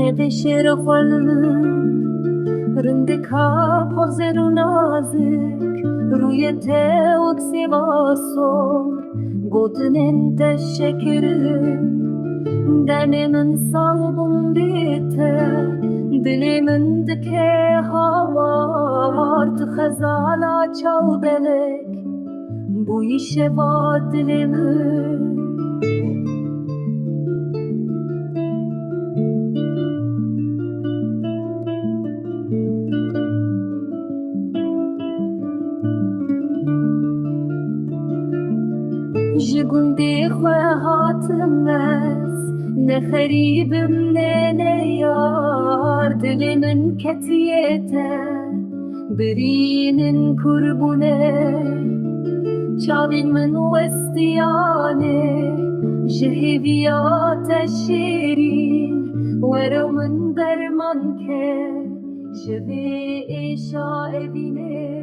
Neveşêre Rindika porzer nazik Rûyê wek sêva Gotinên te şekir Demên min sal gundê te Dilê min dike hawar xezala çavbelek Bûyî şeva dilê min ji gundê xwe hatim ez ne xerîbim ne neyar dilê min ketiye te Birînên bûne Çavên min westiyane ji hêviya te şêrîn were min derman ke ji vê êşa evînê